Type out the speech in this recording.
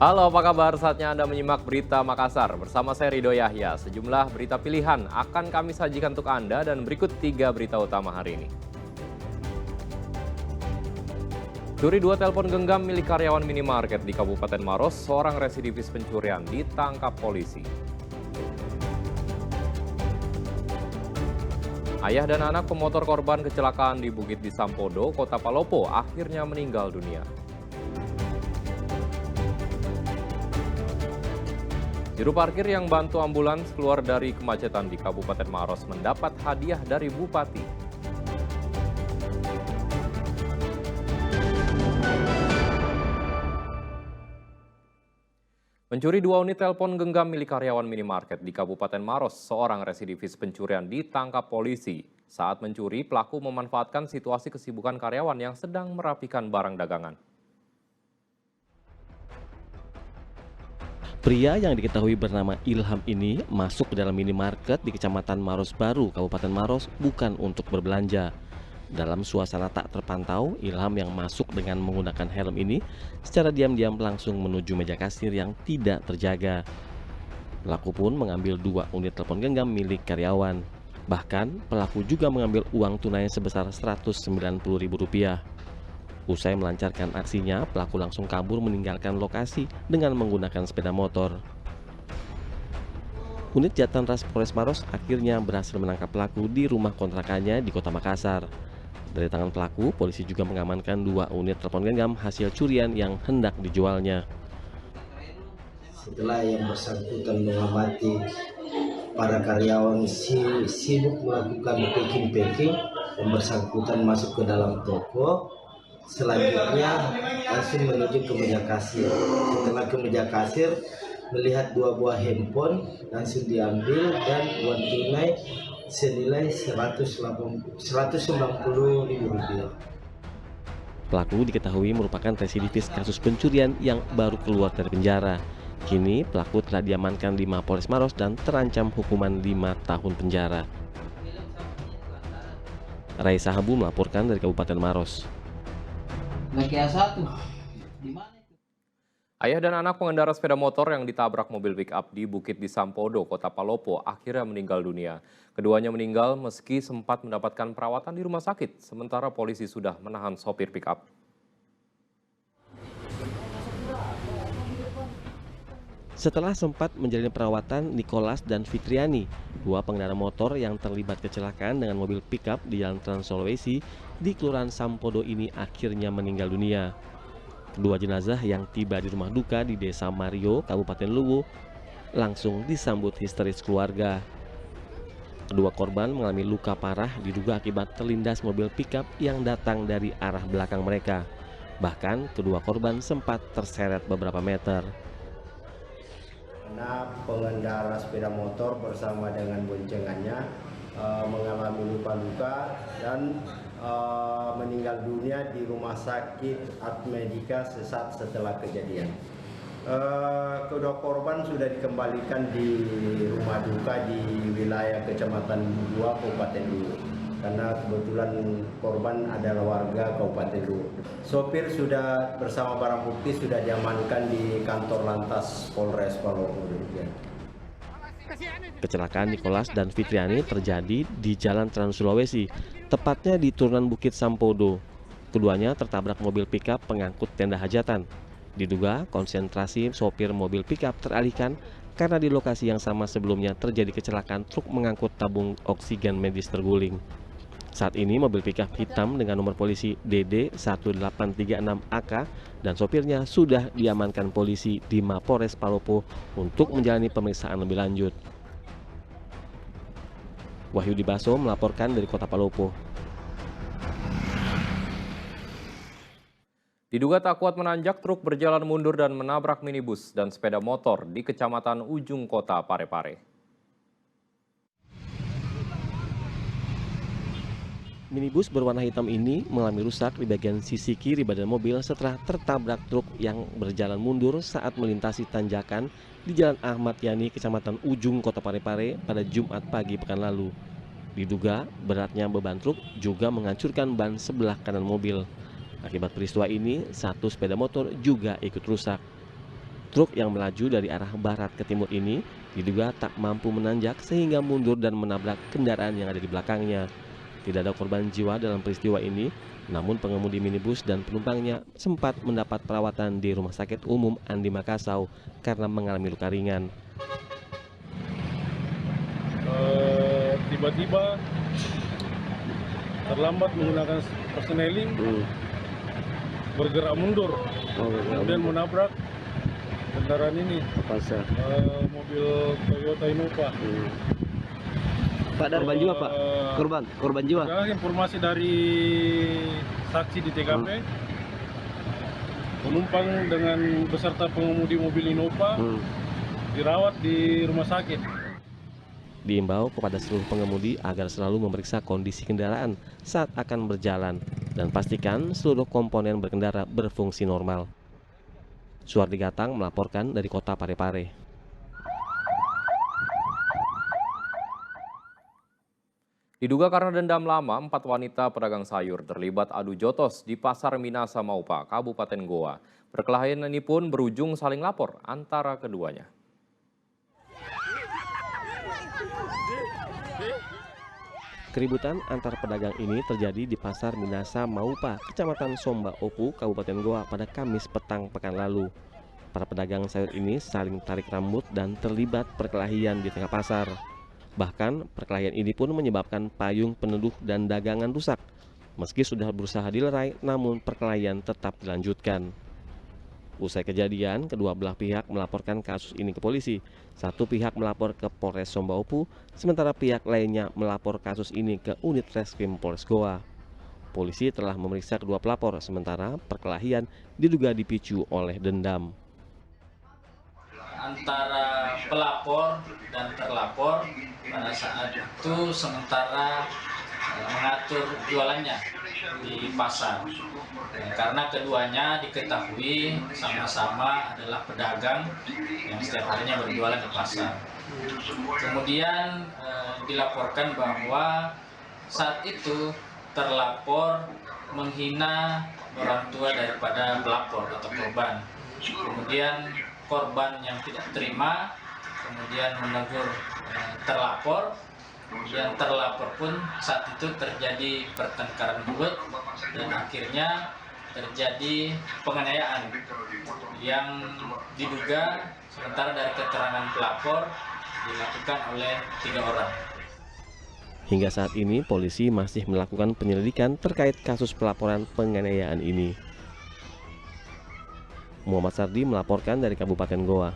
Halo, apa kabar? Saatnya Anda menyimak Berita Makassar. Bersama saya Rido Yahya. Sejumlah berita pilihan akan kami sajikan untuk Anda dan berikut 3 berita utama hari ini. Curi 2 telepon genggam milik karyawan minimarket di Kabupaten Maros, seorang residivis pencurian ditangkap polisi. Ayah dan anak pemotor korban kecelakaan di Bukit di Sampodo, Kota Palopo, akhirnya meninggal dunia. Juru parkir yang bantu ambulans keluar dari kemacetan di Kabupaten Maros mendapat hadiah dari Bupati. Mencuri 2 unit telepon genggam milik karyawan minimarket di Kabupaten Maros, seorang residivis pencurian ditangkap polisi. Saat mencuri, pelaku memanfaatkan situasi kesibukan karyawan yang sedang merapikan barang dagangan. Pria yang diketahui bernama Ilham ini masuk ke dalam minimarket di Kecamatan Maros Baru, Kabupaten Maros bukan untuk berbelanja. Dalam suasana tak terpantau, Ilham yang masuk dengan menggunakan helm ini secara diam-diam langsung menuju meja kasir yang tidak terjaga. Pelaku pun mengambil 2 unit telepon genggam milik karyawan. Bahkan, pelaku juga mengambil uang tunai sebesar Rp190.000. Usai melancarkan aksinya, pelaku langsung kabur meninggalkan lokasi dengan menggunakan sepeda motor. Unit Jatan Ras Polres Maros akhirnya berhasil menangkap pelaku di rumah kontrakannya di Kota Makassar. Dari tangan pelaku, polisi juga mengamankan 2 unit telepon genggam hasil curian yang hendak dijualnya. Setelah yang bersangkutan mengamati para karyawan sibuk melakukan packing, yang bersangkutan masuk ke dalam toko. Selanjutnya langsung menuju ke meja kasir. Setelah ke meja kasir, melihat 2 buah handphone langsung diambil dan uang tunai senilai Rp190.000. Pelaku diketahui merupakan residivis kasus pencurian yang baru keluar dari penjara. Kini pelaku telah diamankan di Mapolres Maros dan terancam hukuman 5 tahun penjara. Raisa Habu melaporkan dari Kabupaten Maros. Ayah dan anak pengendara sepeda motor yang ditabrak mobil pick-up di Bukit di Sampodo, Kota Palopo, akhirnya meninggal dunia. Keduanya meninggal meski sempat mendapatkan perawatan di rumah sakit, sementara polisi sudah menahan sopir pick-up. Setelah sempat menjalani perawatan, Nicholas dan Fitriani, 2 pengendara motor yang terlibat kecelakaan dengan mobil pick-up di Jalan Trans Sulawesi di Kelurahan Sampodo ini akhirnya meninggal dunia. Kedua jenazah yang tiba di rumah duka di Desa Mario, Kabupaten Luwu, langsung disambut histeris keluarga. Kedua korban mengalami luka parah diduga akibat terlindas mobil pick-up yang datang dari arah belakang mereka. Bahkan kedua korban sempat terseret beberapa meter. Karena pengendara sepeda motor bersama dengan boncengannya mengalami luka-luka dan meninggal dunia di rumah sakit Atmedika sesaat setelah kejadian. Kedua korban sudah dikembalikan di rumah duka di wilayah Kecamatan Bua, Kabupaten Luwu. Karena kebetulan korban adalah warga Kabupaten Luwu. Sopir sudah bersama barang bukti sudah diamankan di kantor lantas Polres Palopo. Kecelakaan Nicholas dan Fitriani terjadi di Jalan Trans Sulawesi, tepatnya di turunan Bukit Sampodo. Keduanya tertabrak mobil pick-up pengangkut tenda hajatan. Diduga konsentrasi sopir mobil pick-up teralihkan karena di lokasi yang sama sebelumnya terjadi kecelakaan truk mengangkut tabung oksigen medis terguling. Saat ini mobil pick-up hitam dengan nomor polisi DD 1836AK dan sopirnya sudah diamankan polisi di Mapolres Palopo untuk menjalani pemeriksaan lebih lanjut. Wahyu Dibaso melaporkan dari Kota Palopo. Diduga tak kuat menanjak, truk berjalan mundur dan menabrak minibus dan sepeda motor di Kecamatan Ujung Kota Parepare. Minibus berwarna hitam ini mengalami rusak di bagian sisi kiri badan mobil setelah tertabrak truk yang berjalan mundur saat melintasi tanjakan di Jalan Ahmad Yani, Kecamatan Ujung, Kota Parepare pada Jumat pagi pekan lalu. Diduga beratnya beban truk juga menghancurkan ban sebelah kanan mobil. Akibat peristiwa ini, 1 sepeda motor juga ikut rusak. Truk yang melaju dari arah barat ke timur ini diduga tak mampu menanjak sehingga mundur dan menabrak kendaraan yang ada di belakangnya. Tidak ada korban jiwa dalam peristiwa ini, namun pengemudi minibus dan penumpangnya sempat mendapat perawatan di Rumah Sakit Umum Andi Makassau karena mengalami luka ringan. Tiba-tiba terlambat menggunakan persneling, bergerak mundur, kemudian menabrak kendaraan ini, mobil Toyota Innova. Pak, korban jiwa Pak? Korban jiwa? Informasi dari saksi di TKP, penumpang dengan beserta pengemudi mobil Innova dirawat di rumah sakit. Diimbau kepada seluruh pengemudi agar selalu memeriksa kondisi kendaraan saat akan berjalan dan pastikan seluruh komponen berkendara berfungsi normal. Suardi Gatang melaporkan dari Kota Parepare. Diduga karena dendam lama, 4 wanita pedagang sayur terlibat adu jotos di Pasar Minasa Maupa, Kabupaten Goa. Perkelahian ini pun berujung saling lapor antara keduanya. Keributan antar pedagang ini terjadi di Pasar Minasa Maupa, Kecamatan Somba Opu, Kabupaten Goa pada Kamis petang pekan lalu. Para pedagang sayur ini saling tarik rambut dan terlibat perkelahian di tengah pasar. Bahkan perkelahian ini pun menyebabkan payung peneduh dan dagangan rusak. Meski sudah berusaha dilerai, namun perkelahian tetap dilanjutkan. Usai kejadian, kedua belah pihak melaporkan kasus ini ke polisi. Satu pihak melapor ke Polres Somba Opu, sementara pihak lainnya melapor kasus ini ke Unit Reskrim Polres Goa. Polisi telah memeriksa kedua pelapor, sementara perkelahian diduga dipicu oleh dendam. Antara pelapor dan terlapor pada saat itu sementara mengatur jualannya di pasar, karena keduanya diketahui sama-sama adalah pedagang yang setiap harinya berjualan di pasar. Kemudian dilaporkan bahwa saat itu terlapor menghina orang tua daripada pelapor atau korban. Kemudian korban yang tidak terima kemudian menegur terlapor. Kemudian terlapor pun saat itu terjadi pertengkaran mulut dan akhirnya terjadi penganiayaan yang diduga sementara dari keterangan pelapor dilakukan oleh 3 orang. Hingga saat ini polisi masih melakukan penyelidikan terkait kasus pelaporan penganiayaan ini. Muhammad Sardi melaporkan dari Kabupaten Goa.